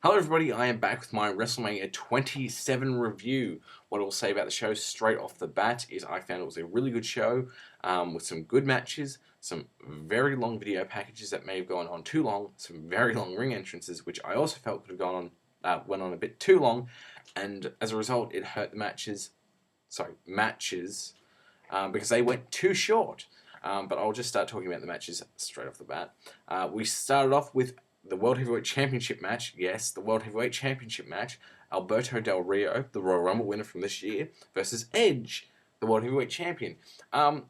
Hello everybody, I am back with my WrestleMania 27 review. What I will say about the show straight off the bat is I found it was a really good show with some good matches, some very long video packages that may have gone on too long, some very long ring entrances which I also felt could have went on a bit too long, and as a result it hurt the matches because they went too short. But I'll just start talking about the matches straight off the bat. We started off with the World Heavyweight Championship match. Yes, the World Heavyweight Championship match. Alberto Del Rio, the Royal Rumble winner from this year, versus Edge, the World Heavyweight Champion. I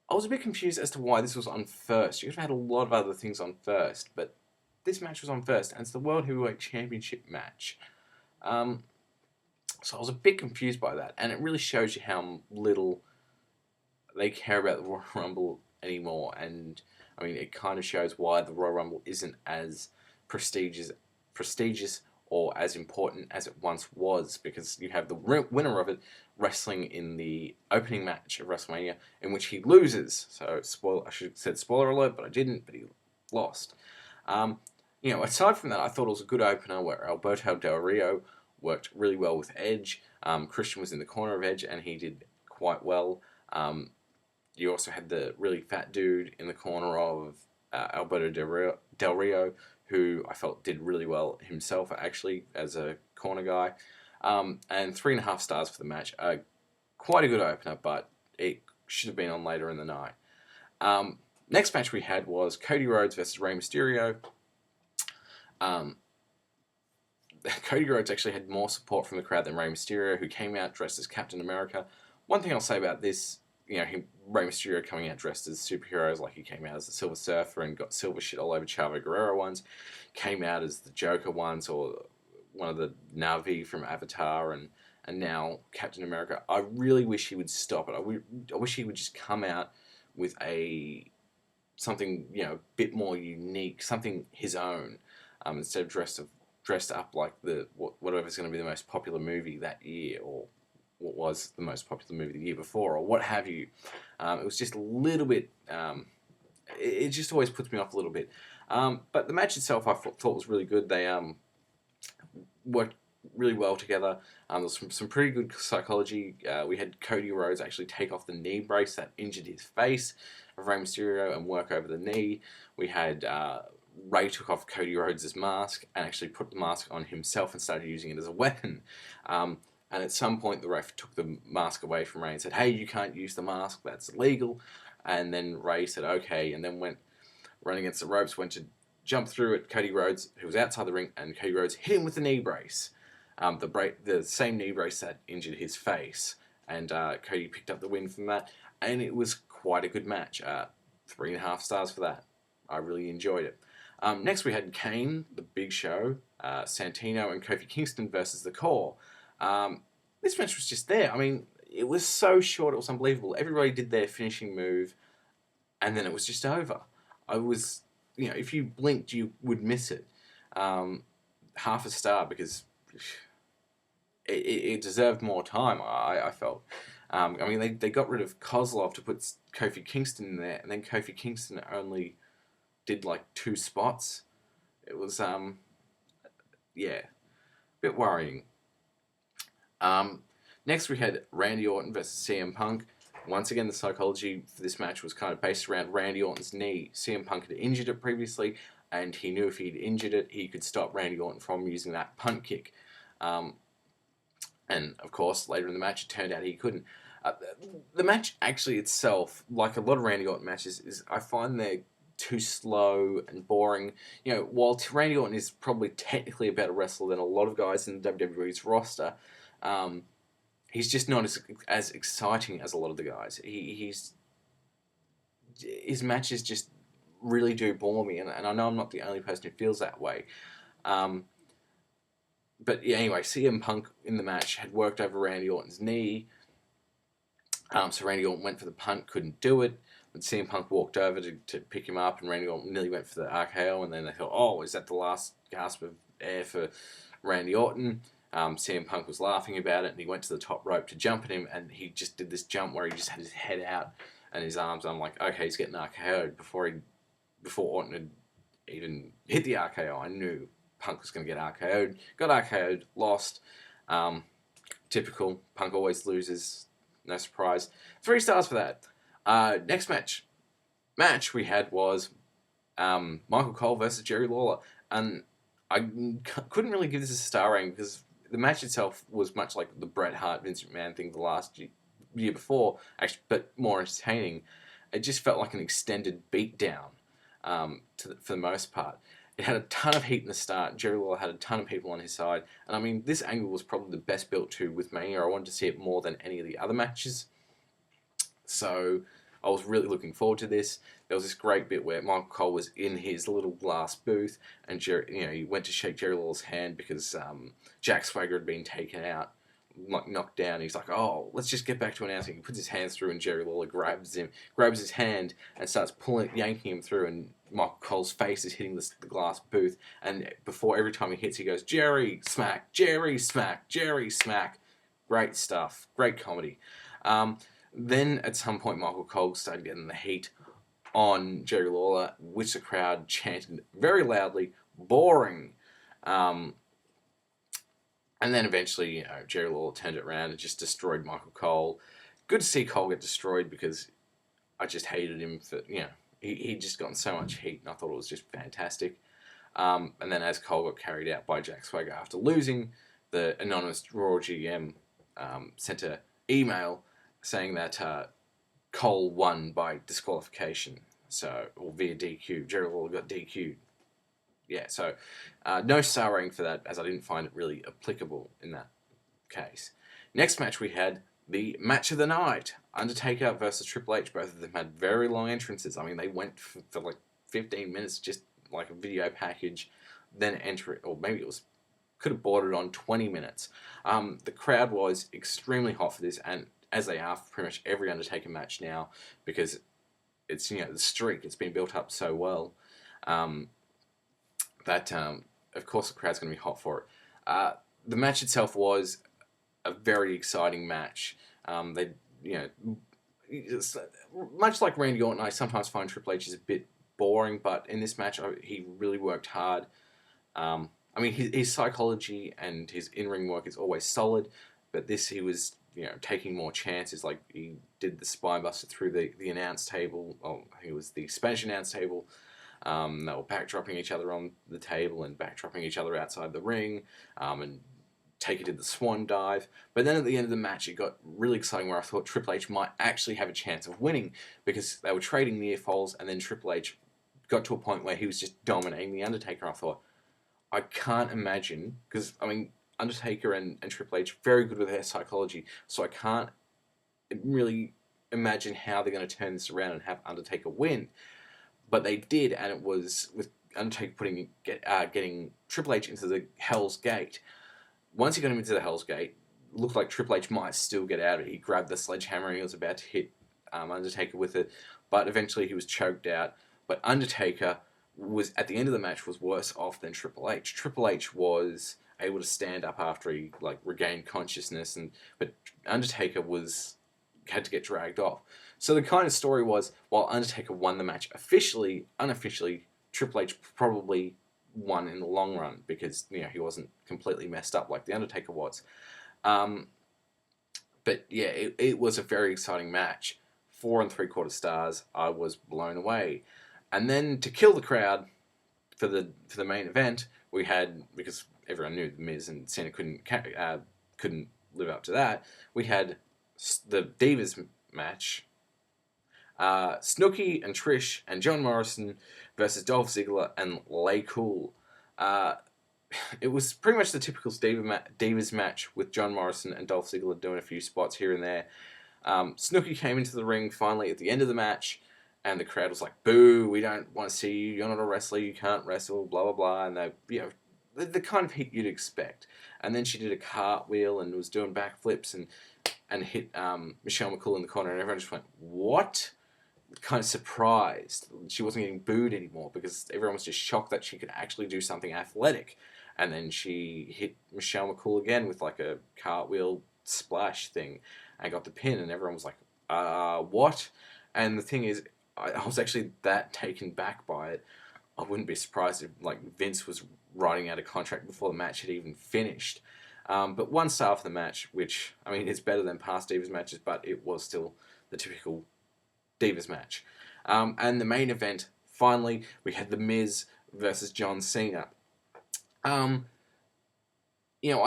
was a bit confused as to why this was on first. You could have had a lot of other things on first, but this match was on first, and it's the World Heavyweight Championship match. So I was a bit confused by that, and it really shows you how little they care about the Royal Rumble anymore, and I mean, it kind of shows why the Royal Rumble isn't as prestigious or as important as it once was, because you have the winner of it wrestling in the opening match of WrestleMania, in which he loses. So, I should have said spoiler alert, but I didn't, but he lost. Aside from that, I thought it was a good opener where Alberto Del Rio worked really well with Edge. Christian was in the corner of Edge, and he did quite well. You also had the really fat dude in the corner of Alberto Del Rio, who I felt did really well himself, actually, as a corner guy. And 3.5 stars for the match. Quite a good opener, but it should have been on later in the night. Next match we had was Cody Rhodes versus Rey Mysterio. Cody Rhodes actually had more support from the crowd than Rey Mysterio, who came out dressed as Captain America. One thing I'll say about this, Rey Mysterio coming out dressed as superheroes, like he came out as the Silver Surfer and got silver shit all over Chavo Guerrero once, came out as the Joker once, or one of the Na'vi from Avatar, and now Captain America. I really wish he would stop it. I wish he would just come out with something a bit more unique, something his own, instead of dressed up like whatever's going to be the most popular movie that year, or what was the most popular movie the year before, or what have you. It was just a little bit, it just always puts me off a little bit. But the match itself I thought was really good. They worked really well together. There was some pretty good psychology. We had Cody Rhodes actually take off the knee brace that injured his face of Rey Mysterio and work over the knee. We had Rey took off Cody Rhodes' mask and actually put the mask on himself and started using it as a weapon. And at some point, the ref took the mask away from Rey and said, "Hey, you can't use the mask, that's illegal." And then Rey said, "Okay," and then went running against the ropes, went to jump through at Cody Rhodes, who was outside the ring, and Cody Rhodes hit him with the knee brace. The same knee brace that injured his face. And Cody picked up the win from that. And it was quite a good match. 3.5 stars for that. I really enjoyed it. Next, we had Kane, the Big Show, Santino, and Kofi Kingston versus the Corre. This match was just there. I mean, it was so short, it was unbelievable. Everybody did their finishing move, and then it was just over. If you blinked, you would miss it. 1/2 star, because it deserved more time, I felt. They got rid of Kozlov to put Kofi Kingston in there, and then Kofi Kingston only did like 2 spots. It was, a bit worrying. Next we had Randy Orton versus CM Punk. Once again, the psychology for this match was kind of based around Randy Orton's knee. CM Punk had injured it previously, and he knew if he'd injured it, he could stop Randy Orton from using that punt kick. And of course, later in the match, it turned out he couldn't. The match actually itself, like a lot of Randy Orton matches, is I find they're too slow and boring. While Randy Orton is probably technically a better wrestler than a lot of guys in the WWE's roster, he's just not as exciting as a lot of the guys. His matches just really do bore me, and I know I'm not the only person who feels that way. But yeah, anyway, CM Punk in the match had worked over Randy Orton's knee, so Randy Orton went for the punt, couldn't do it. But CM Punk walked over to pick him up, and Randy Orton nearly went for the RKO, and then they thought, "Oh, is that the last gasp of air for Randy Orton?" CM Punk was laughing about it, and he went to the top rope to jump at him, and he just did this jump where he just had his head out and his arms. I'm like, okay, he's getting RKO'd before Orton had even hit the RKO. I knew Punk was going to get RKO'd. Got RKO'd, lost. Typical. Punk always loses. No surprise. 3 stars for that. Next match we had was Michael Cole versus Jerry Lawler. And I couldn't really give this a star rating because the match itself was much like the Bret Hart Vince McMahon thing the last year before, actually, but more entertaining. It just felt like an extended beatdown for the most part. It had a ton of heat in the start. Jerry Lawler had a ton of people on his side. And I mean, this angle was probably the best built to with Mania. I wanted to see it more than any of the other matches. So I was really looking forward to this. There was this great bit where Michael Cole was in his little glass booth, and he went to shake Jerry Lawler's hand because Jack Swagger had been taken out, knocked down. He's like, "Oh, let's just get back to announcing." He puts his hands through, and Jerry Lawler grabs his hand, and starts yanking him through. And Michael Cole's face is hitting the glass booth, and before every time he hits, he goes, "Jerry smack, Jerry smack, Jerry smack." Great stuff, great comedy. Then at some point, Michael Cole started getting the heat on Jerry Lawler, which the crowd chanted very loudly, "Boring." And then eventually, Jerry Lawler turned it around and just destroyed Michael Cole. Good to see Cole get destroyed because I just hated him for, he'd just gotten so much heat and I thought it was just fantastic. And then as Cole got carried out by Jack Swagger after losing, the anonymous Raw GM sent an email saying that Cole won by disqualification, or via DQ. Jerry Lawler got DQ'd. Yeah, so no star rating for that, as I didn't find it really applicable in that case. Next match we had the match of the night. Undertaker versus Triple H. Both of them had very long entrances. I mean, they went for like 15 minutes, just like a video package, then enter it, or maybe could have bordered on 20 minutes. The crowd was extremely hot for this, and as they are for pretty much every Undertaker match now, because it's, the streak, it's been built up so well, that, of course, the crowd's going to be hot for it. The match itself was a very exciting match. Much like Randy Orton, I sometimes find Triple H is a bit boring, but in this match, he really worked hard. I mean, his psychology and his in-ring work is always solid, but this, he was, taking more chances. Like, he did the spinebuster through the announce table. Oh, it was the Spanish announce table. They were backdropping each other on the table and backdropping each other outside the ring. And Taker did the swan dive. But then at the end of the match, it got really exciting where I thought Triple H might actually have a chance of winning because they were trading near falls, and then Triple H got to a point where he was just dominating the Undertaker. I thought, I can't imagine, because, I mean, Undertaker and Triple H very good with their psychology, so I can't really imagine how they're going to turn this around and have Undertaker win. But they did, and it was with Undertaker getting Triple H into the Hell's Gate. Once he got him into the Hell's Gate, it looked like Triple H might still get out of it. He grabbed the sledgehammer and he was about to hit Undertaker with it, but eventually he was choked out. But Undertaker was, at the end of the match, was worse off than Triple H. Triple H was able to stand up after he regained consciousness, but Undertaker had to get dragged off. So the kind of story was, while Undertaker won the match officially, unofficially, Triple H probably won in the long run because he wasn't completely messed up like the Undertaker was. But yeah, it was a very exciting match. 4 3/4 stars. I was blown away. And then to kill the crowd for the main event, we had, because everyone knew The Miz and Cena couldn't live up to that, we had the Divas match. Snooki and Trish and John Morrison versus Dolph Ziggler and LayCool. It was pretty much the typical Divas match with John Morrison and Dolph Ziggler doing a few spots here and there. Snooki came into the ring finally at the end of the match, and the crowd was like, "Boo, we don't want to see you, you're not a wrestler, you can't wrestle, blah, blah, blah," and they, the kind of heat you'd expect. And then she did a cartwheel and was doing backflips and hit Micheal McCool in the corner, and everyone just went, "What?" Kind of surprised. She wasn't getting booed anymore because everyone was just shocked that she could actually do something athletic. And then she hit Micheal McCool again with like a cartwheel splash thing and got the pin, and everyone was like, what? And the thing is, I was actually that taken back by it. I wouldn't be surprised if like Vince was writing out a contract before the match had even finished. But 1 star for the match, which, I mean, is better than past Divas matches, but it was still the typical Divas match. And the main event, finally, we had The Miz versus John Cena. I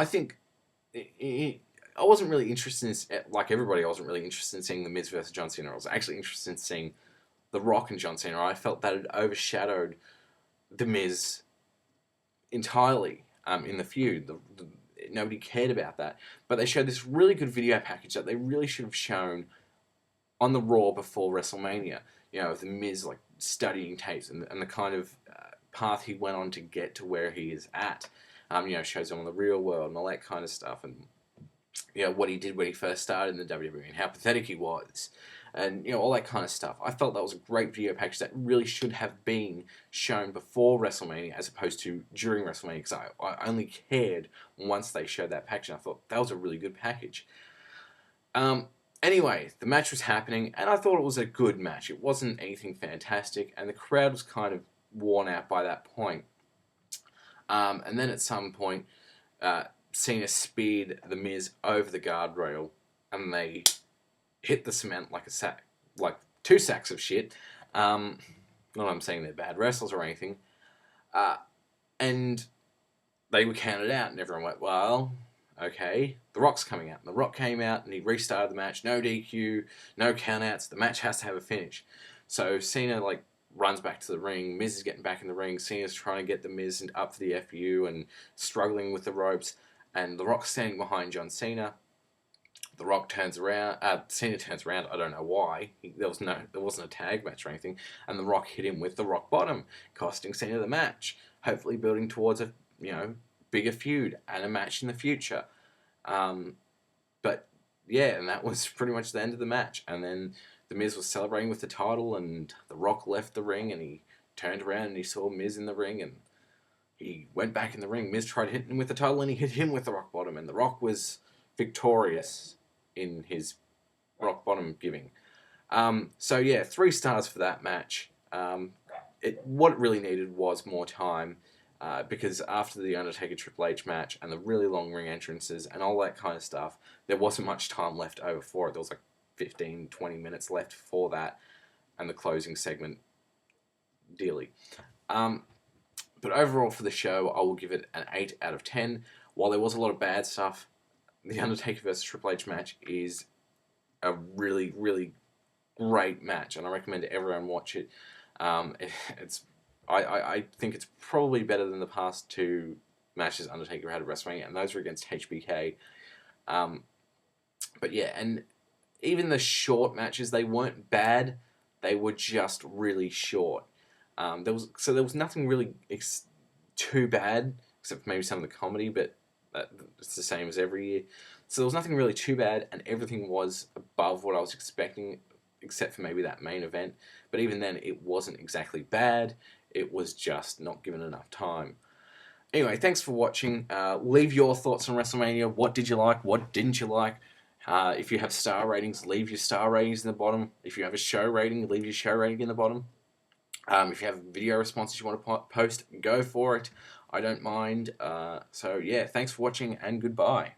think I wasn't really interested in, like everybody, I wasn't really interested in seeing The Miz versus John Cena. I was actually interested in seeing The Rock and John Cena. I felt that it overshadowed The Miz entirely in the feud. Nobody cared about that. But they showed this really good video package that they really should have shown on the Raw before WrestleMania. The Miz like studying tapes and the kind of path he went on to get to where he is at. Shows him on the real world and all that kind of stuff. And, what he did when he first started in the WWE and how pathetic he was. And, all that kind of stuff. I felt that was a great video package that really should have been shown before WrestleMania as opposed to during WrestleMania, because I only cared once they showed that package. And I thought that was a really good package. Anyway, the match was happening, and I thought it was a good match. It wasn't anything fantastic, and the crowd was kind of worn out by that point. And then at some point, Cena speared The Miz over the guardrail, and they hit the cement like a sack, like 2 sacks of shit. Not that I'm saying they're bad wrestlers or anything. And they were counted out, and everyone went, well, okay, The Rock's coming out. And The Rock came out, and he restarted the match. No DQ, no countouts. The match has to have a finish. So Cena, runs back to the ring. Miz is getting back in the ring. Cena's trying to get The Miz up for the FU and struggling with the ropes. And The Rock's standing behind John Cena. The Rock turns around. Cena turns around. I don't know why. There wasn't a tag match or anything. And The Rock hit him with the Rock Bottom, costing Cena the match. Hopefully building towards a bigger feud and a match in the future. But yeah, and that was pretty much the end of the match. And then The Miz was celebrating with the title, and The Rock left the ring, and he turned around and he saw Miz in the ring, and he went back in the ring. Miz tried hitting him with the title, and he hit him with the Rock Bottom, and The Rock was victorious in his Rock Bottom giving. So yeah, 3 stars for that match. What it really needed was more time. Because after the Undertaker Triple H match and the really long ring entrances and all that kind of stuff, there wasn't much time left over for it. There was 15, 20 minutes left for that and the closing segment dearly. But overall for the show, I will give it an 8 out of 10. While there was a lot of bad stuff, the Undertaker vs. Triple H match is a really, really great match, and I recommend everyone watch it. I think it's probably better than the past 2 matches Undertaker had at WrestleMania, and those were against HBK. But yeah, and even the short matches, they weren't bad. They were just really short. There was nothing really too bad, except for maybe some of the comedy, but it's the same as every year. So there was nothing really too bad, and everything was above what I was expecting, except for maybe that main event. But even then, it wasn't exactly bad. It was just not given enough time. Anyway, thanks for watching. Leave your thoughts on WrestleMania. What did you like? What didn't you like? If you have star ratings, leave your star ratings in the bottom. If you have a show rating, leave your show rating in the bottom. If you have video responses you want to post, go for it. I don't mind. So yeah, thanks for watching and goodbye.